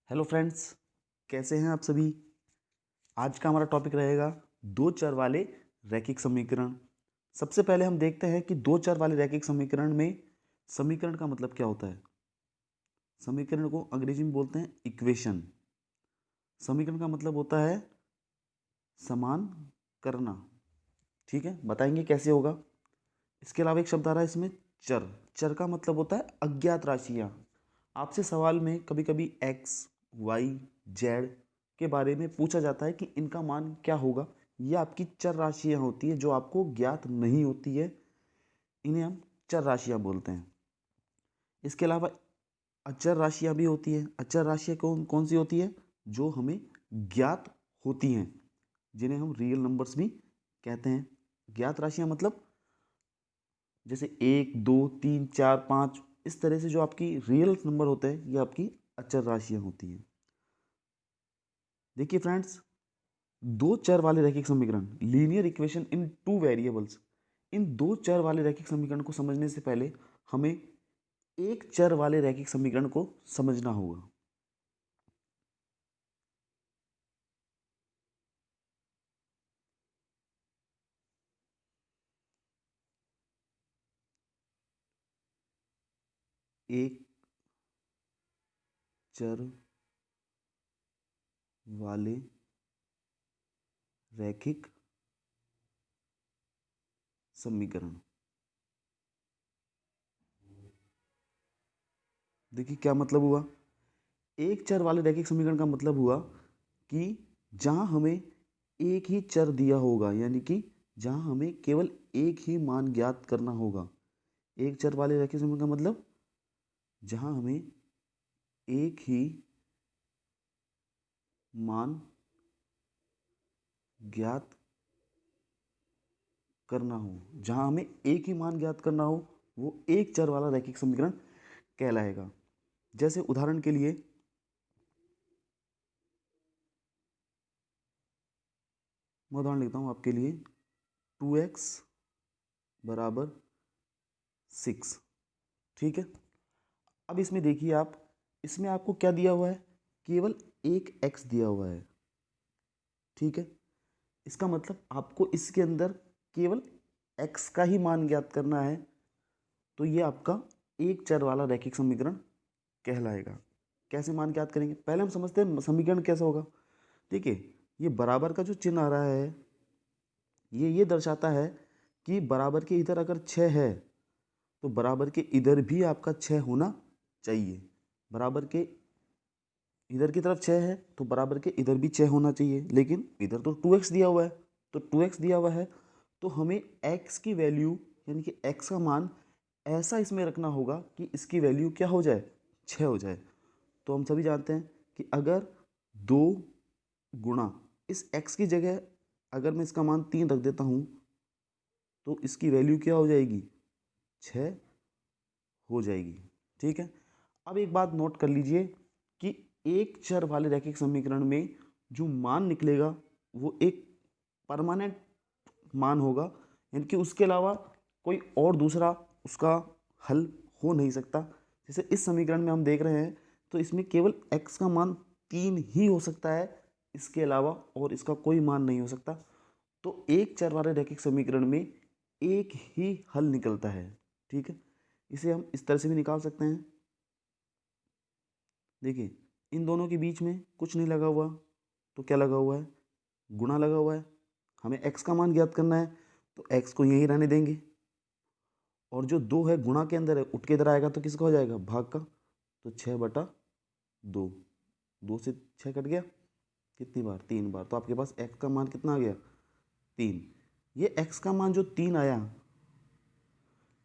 Hello friends, कैसे हैं आप सभी। आज का हमारा टॉपिक रहेगा दो चर वाले रैखिक समीकरण। सबसे पहले हम देखते हैं कि दो चर वाले रैखिक समीकरण में समीकरण का मतलब क्या होता है। समीकरण को अंग्रेजी में बोलते हैं इक्वेशन। समीकरण का मतलब होता है समान करना। ठीक है, बताएंगे कैसे होगा। इसके अलावा एक शब्द आ रहा है इसमें चर। चर का मतलब होता है अज्ञात राशियाँ। आपसे सवाल में कभी कभी एक्स, वाई, जेड के बारे में पूछा जाता है कि इनका मान क्या होगा। ये आपकी चर राशियाँ होती है जो आपको ज्ञात नहीं होती है, इन्हें हम चर राशियाँ बोलते हैं। इसके अलावा अचर राशियाँ भी होती हैं। अचर राशियाँ कौन कौन सी होती है? जो हमें ज्ञात होती हैं, जिन्हें हम रियल नंबर्स भी कहते हैं। ज्ञात राशियाँ मतलब जैसे 1, 2, 3, 4, 5, इस तरह से जो आपकी रियल नंबर होते हैं ये आपकी अचर राशियाँ होती हैं। देखिए फ्रेंड्स, दो चर वाले रैखिक समीकरण linear equation in two variables. इन दो चर वाले रैखिक समीकरण को समझने से पहले हमें एक चर वाले रैखिक समीकरण को समझना होगा। एक चर वाले रैखिक समीकरण, देखिए क्या मतलब हुआ। एक चर वाले रैखिक समीकरण का मतलब हुआ कि जहां हमें एक ही चर दिया होगा, यानी कि जहां हमें केवल एक ही मान ज्ञात करना होगा। एक चर वाले रैखिक समीकरण का मतलब जहां हमें एक ही मान ज्ञात करना हो, जहां हमें एक ही मान ज्ञात करना हो, वो एक चर वाला रैखिक समीकरण कहलाएगा। जैसे उदाहरण के लिए मैं उदाहरण लिखता हूं आपके लिए। 2x बराबर 6। ठीक है, अब इसमें देखिए आप, इसमें आपको क्या दिया हुआ है? केवल एक x दिया हुआ है। ठीक है, इसका मतलब आपको इसके अंदर केवल x का ही मान ज्ञात करना है, तो ये आपका एक चर वाला रैखिक समीकरण कहलाएगा। कैसे मान ज्ञात करेंगे? पहले हम समझते हैं समीकरण कैसा होगा। देखिए, ये बराबर का जो चिन्ह आ रहा है, ये दर्शाता है कि बराबर के इधर अगर 6 है तो बराबर के इधर भी आपका 6 होना चाहिए। बराबर के इधर की तरफ 6 है तो बराबर के इधर भी 6 होना चाहिए, लेकिन इधर तो 2x दिया हुआ है। तो 2x दिया हुआ है तो हमें x की वैल्यू, यानी कि x का मान ऐसा इसमें रखना होगा कि इसकी वैल्यू क्या हो जाए? 6 हो जाए। तो हम सभी जानते हैं कि अगर 2 गुणा इस x की जगह अगर मैं इसका मान 3 रख देता हूँ तो इसकी वैल्यू क्या हो जाएगी? 6 हो जाएगी। ठीक है, अब एक बात नोट कर लीजिए कि एक चर वाले रैखिक समीकरण में जो मान निकलेगा वो एक परमानेंट मान होगा, यानी कि उसके अलावा कोई और दूसरा उसका हल हो नहीं सकता। जैसे इस समीकरण में हम देख रहे हैं तो इसमें केवल x का मान 3 ही हो सकता है, इसके अलावा और इसका कोई मान नहीं हो सकता। तो एक चर वाले रैखिक समीकरण में एक ही हल निकलता है। ठीक है, इसे हम इस तरह से भी निकाल सकते हैं। देखिए, इन दोनों के बीच में कुछ नहीं लगा हुआ, तो क्या लगा हुआ है? गुणा लगा हुआ है। हमें x का मान ज्ञात करना है तो x को यहीं रहने देंगे, और जो 2 है गुणा के अंदर है, उठ के इधर आएगा तो किसका हो जाएगा? भाग का। तो 6/2। 2 से 6 कट गया, कितनी बार? 3 बार। तो आपके पास x का मान कितना आ गया? 3। ये x का मान जो 3 आया,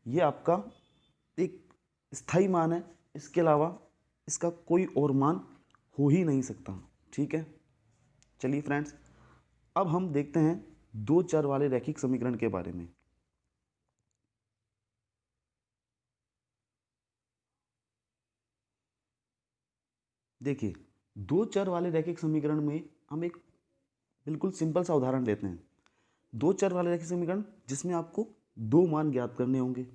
ये आपका एक स्थायी मान है, इसके अलावा इसका कोई और मान हो ही नहीं सकता। ठीक है, चलिए फ्रेंड्स, अब हम देखते हैं दो चर वाले रैखिक समीकरण के बारे में। देखिए, दो चर वाले रैखिक समीकरण में हम एक बिल्कुल सिंपल सा उदाहरण लेते हैं। दो चर वाले रैखिक समीकरण जिसमें आपको दो मान ज्ञात करने होंगे।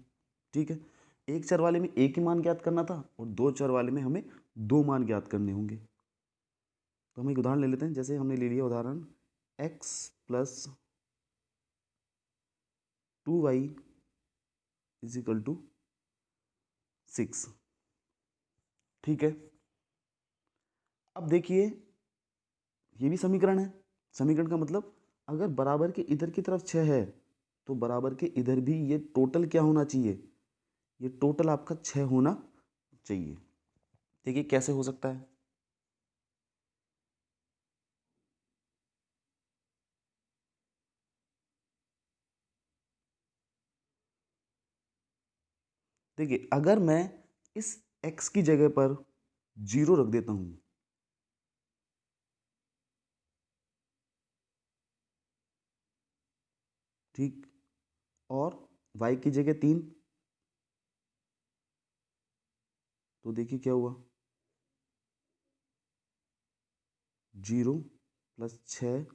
ठीक है, एक चर वाले में एक ही मान ज्ञात करना था और दो चर वाले में हमें दो मान ज्ञात करने होंगे। तो हम एक उदाहरण ले लेते हैं। जैसे हमने ले लिया उदाहरण x plus 2y is equal to 6। ठीक है, अब देखिए ये भी समीकरण है। समीकरण का मतलब अगर बराबर के इधर की तरफ 6 है तो बराबर के इधर भी ये टोटल क्या होना चाहिए, ये टोटल आपका 6 होना चाहिए। देखिए कैसे हो सकता है। देखिए अगर मैं इस x की जगह पर 0 रख देता हूं, ठीक, और y की जगह 3, तो देखिए क्या हुआ, 0 प्लस 6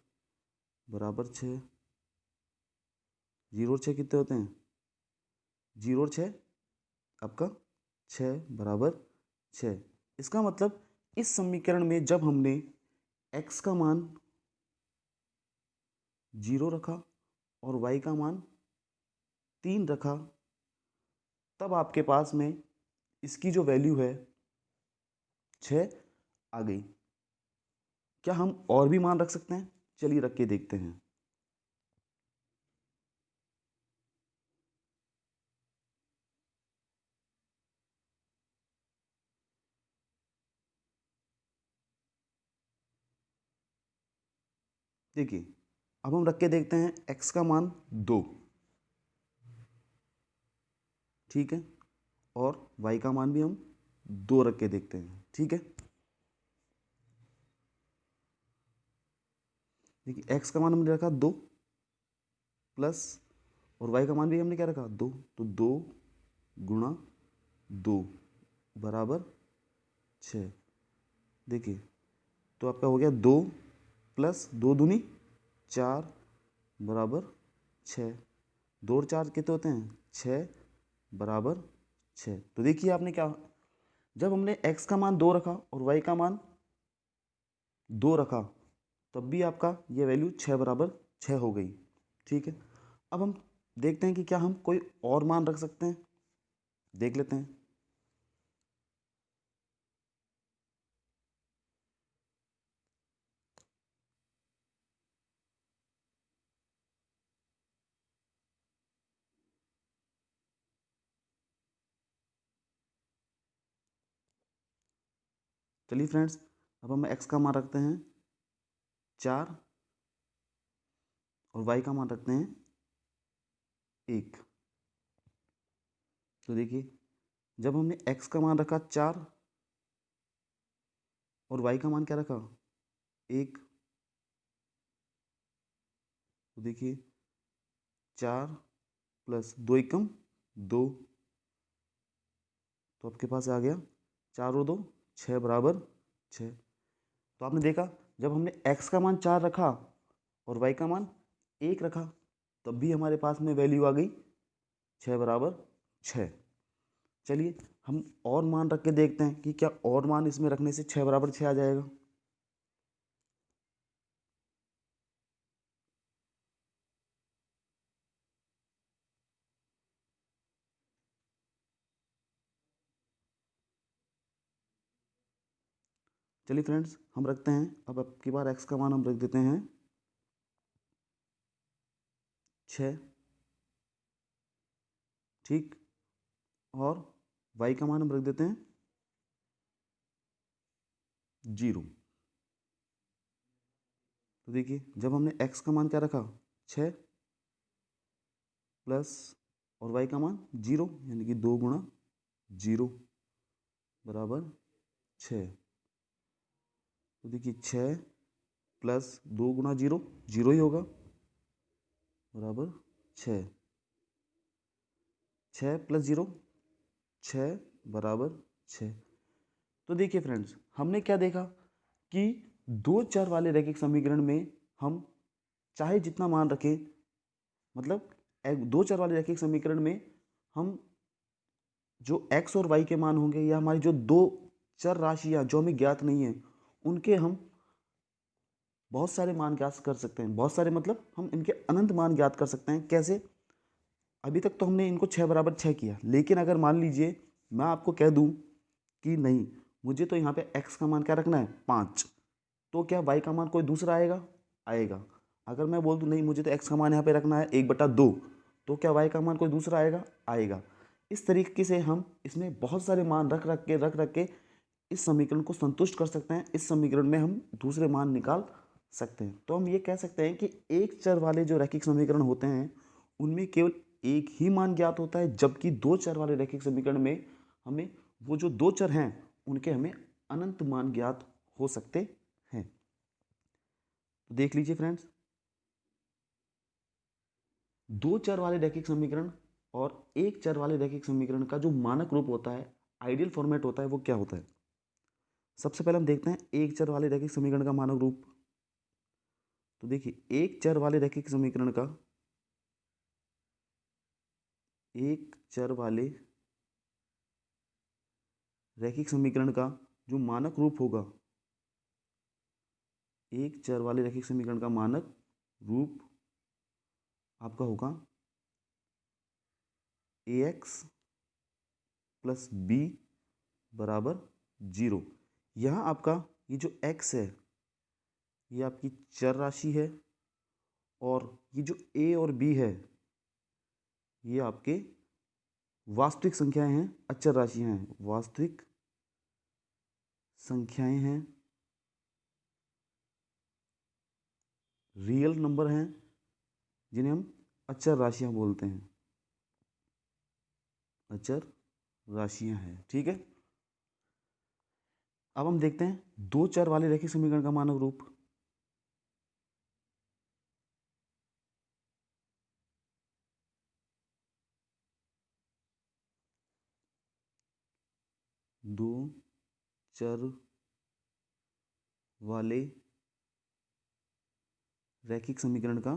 बराबर 6। 0 और 6 कितने होते हैं, 0 और 6 आपका 6 बराबर 6। इसका मतलब इस समीकरण में जब हमने x का मान 0 रखा और y का मान 3 रखा, तब आपके पास में इसकी जो वैल्यू है 6 आ गई। क्या हम और भी मान रख सकते हैं, चलिए रख के देखते हैं। देखिए अब हम रख के देखते हैं x का मान 2, ठीक है, और y का मान भी हम 2 रख के देखते हैं। ठीक है, देखिए x का मान हमने रखा 2 प्लस, और y का मान भी हमने क्या रखा 2, तो 2 गुणा 2 बराबर 6। देखिए तो आपका हो गया 2 प्लस 2 दूनी 4 बराबर 6। 2 और 4 कितने होते हैं, 6 बराबर 6। तो देखिए आपने क्या, जब हमने x का मान 2 रखा और y का मान 2 रखा, तब भी आपका ये वैल्यू 6 बराबर 6 हो गई। ठीक है, अब हम देखते हैं कि क्या हम कोई और मान रख सकते हैं, देख लेते हैं। चलिए फ्रेंड्स, अब हम x का मान रखते हैं 4 और y का मान रखते हैं 1। तो देखिए जब हमने x का मान रखा 4 और y का मान क्या रखा 1, तो देखिए 4 प्लस 2 एकम 2, तो आपके पास आ गया 4 और 2 6 बराबर 6। तो आपने देखा जब हमने x का मान 4 रखा और y का मान 1 रखा, तब भी हमारे पास में वैल्यू आ गई 6 बराबर 6। चलिए हम और मान रख के देखते हैं कि क्या और मान इसमें रखने से 6 बराबर 6 आ जाएगा। चलिए फ्रेंड्स हम रखते हैं, अब की बार x का मान हम रख देते हैं 6, ठीक, और y का मान हम रख देते हैं 0। तो देखिए जब हमने x का मान क्या रखा 6 प्लस, और y का मान 0, यानी कि 2 गुणा 0 बराबर 6। तो देखिए 6 प्लस 2 गुणा 0 0 ही होगा बराबर 6। 6 प्लस 0 6 बराबर 6। तो देखिए फ्रेंड्स हमने क्या देखा कि दो चर वाले रैखिक समीकरण में हम चाहे जितना मान रखें, मतलब दो चर वाले रैखिक समीकरण में हम जो x और y के मान होंगे, या हमारी जो दो चर राशियां जो हमें ज्ञात नहीं है, उनके हम बहुत सारे मान ज्ञात कर सकते हैं। बहुत सारे मतलब हम इनके अनंत मान ज्ञात कर सकते हैं। कैसे? अभी तक तो हमने इनको 6 बराबर 6 किया, लेकिन अगर मान लीजिए मैं आपको कह दूं कि नहीं, मुझे तो यहाँ पे x का मान क्या रखना है, 5, तो क्या y का मान कोई दूसरा आएगा? आएगा। अगर मैं बोल दूं नहीं, मुझे तो x का मान यहाँ पे रखना है 1/2, तो क्या y का मान कोई दूसरा आएगा? आएगा। इस तरीके से हम इसमें बहुत सारे मान रख के इस समीकरण को संतुष्ट कर सकते हैं। इस समीकरण में हम दूसरे मान निकाल सकते हैं। तो हम ये कह सकते हैं कि एक चर वाले जो रैखिक समीकरण होते हैं उनमें केवल एक ही मान ज्ञात होता है, जबकि दो चर वाले रैखिक समीकरण में हमें वो जो दो चर हैं उनके हमें अनंत मान ज्ञात हो सकते हैं। तो देख लीजिए फ्रेंड्स, दो चर वाले रैखिक समीकरण और एक चर वाले रैखिक समीकरण का जो मानक रूप होता है, आइडियल फॉर्मेट होता है, वो क्या होता है? सबसे पहले हम देखते हैं एक चर वाले रैखिक समीकरण का मानक रूप। तो देखिए, एक चर वाले रैखिक समीकरण का, एक चर वाले रैखिक समीकरण का जो मानक रूप होगा, एक चर वाले रैखिक समीकरण का मानक रूप आपका होगा ax प्लस बी बराबर 0। यहाँ आपका ये जो x है ये आपकी चर राशि है, और ये जो a और b है ये आपके वास्तविक संख्याएं हैं, अचर राशियां हैं, वास्तविक संख्याएं हैं, रियल नंबर हैं, जिन्हें हम अचर राशियां बोलते हैं, अचर राशियां हैं। ठीक है, अब हम देखते हैं दो चर वाले रैखिक समीकरण का मानक रूप। दो चर वाले रैखिक समीकरण का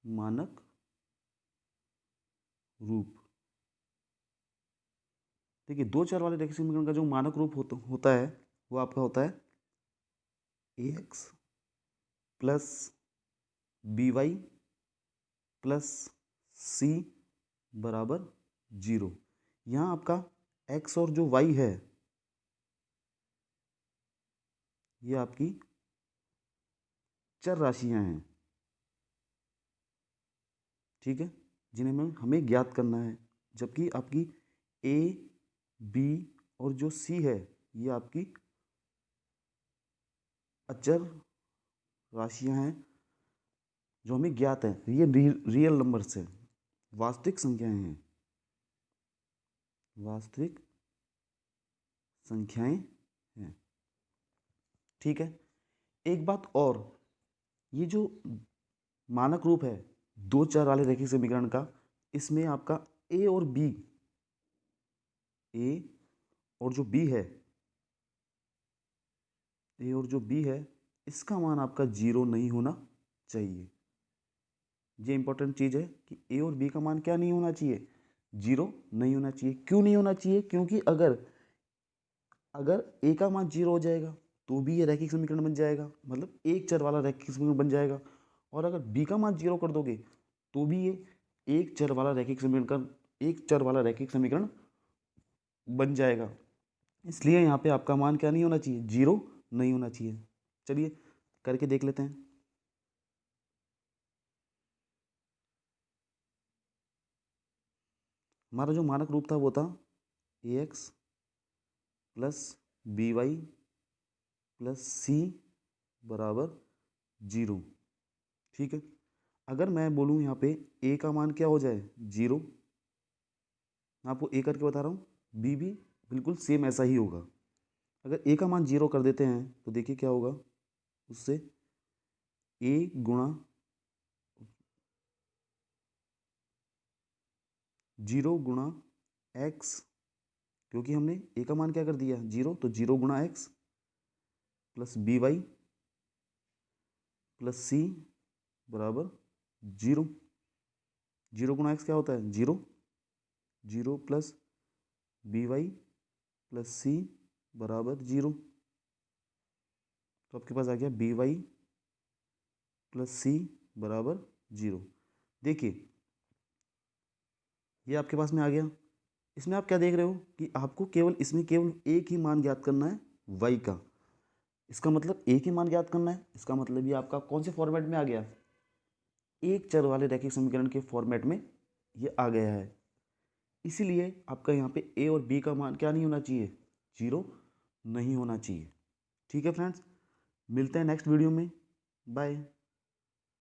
मानक रूप। देखिए, दो चर वाले रैखिक समीकरण का जो मानक रूप होता है वो आपका होता है ax plus B Y plus C बराबर 0। यहाँ आपका x और जो y है ये आपकी चर राशियां हैं। ठीक है, जिन्हें हमें ज्ञात करना है, जबकि आपकी a, b और जो c है ये आपकी अचर राशियां हैं जो हमें ज्ञात है। ये रियल नंबर से वास्तविक संख्याएं हैं, वास्तविक संख्याएं हैं। ठीक है, एक बात और, ये जो मानक रूप है दो चर वाले रैखिक समीकरण का, इसमें आपका ए और बी, ए और जो बी है, ए और जो बी है इसका मान आपका 0 नहीं होना चाहिए। ये इंपॉर्टेंट चीज़ है कि ए और बी का मान क्या नहीं होना चाहिए, 0 नहीं होना चाहिए। क्यों नहीं होना चाहिए? क्योंकि अगर अगर ए का मान 0 हो जाएगा तो भी ये रैखिक समीकरण बन जाएगा, मतलब एक चर वाला रैखिक समीकरण बन जाएगा। और अगर बी का मान 0 कर दोगे तो भी ये एक चर वाला रैखिक समीकरण, एक चर वाला रैखिक समीकरण बन जाएगा। इसलिए यहाँ पे आपका मान क्या नहीं होना चाहिए, 0 नहीं होना चाहिए। चलिए करके देख लेते हैं। हमारा जो मानक रूप था वो था ax plus B Y plus C बराबर 0। ठीक है, अगर मैं बोलूँ यहाँ पे a का मान क्या हो जाए, 0, मैं आपको a करके बता रहा हूँ, b भी बिल्कुल सेम ऐसा ही होगा। अगर a का मान 0 कर देते हैं तो देखिए क्या होगा, उससे a गुणा 0 गुणा x, क्योंकि हमने a का मान क्या कर दिया, 0, तो 0 गुणा x plus B Y plus C बराबर 0। 0 गुणा एक्स क्या होता है, 0, 0 plus B Y plus C बराबर 0। तो आपके पास आ गया बी वाई प्लस सी बराबर 0। देखिए ये आपके पास में आ गया। इसमें आप क्या देख रहे हो कि आपको केवल इसमें केवल एक ही मान ज्ञात करना है y का। इसका मतलब एक ही मान ज्ञात करना है, इसका मतलब ये आपका कौन से फॉर्मेट में आ गया, एक चर वाले रैखिक समीकरण के फॉर्मेट में ये आ गया है। इसीलिए आपका यहाँ पे a और b का मान क्या नहीं होना चाहिए, 0 नहीं होना चाहिए। ठीक है फ्रेंड्स, मिलते हैं नेक्स्ट वीडियो में, बाय।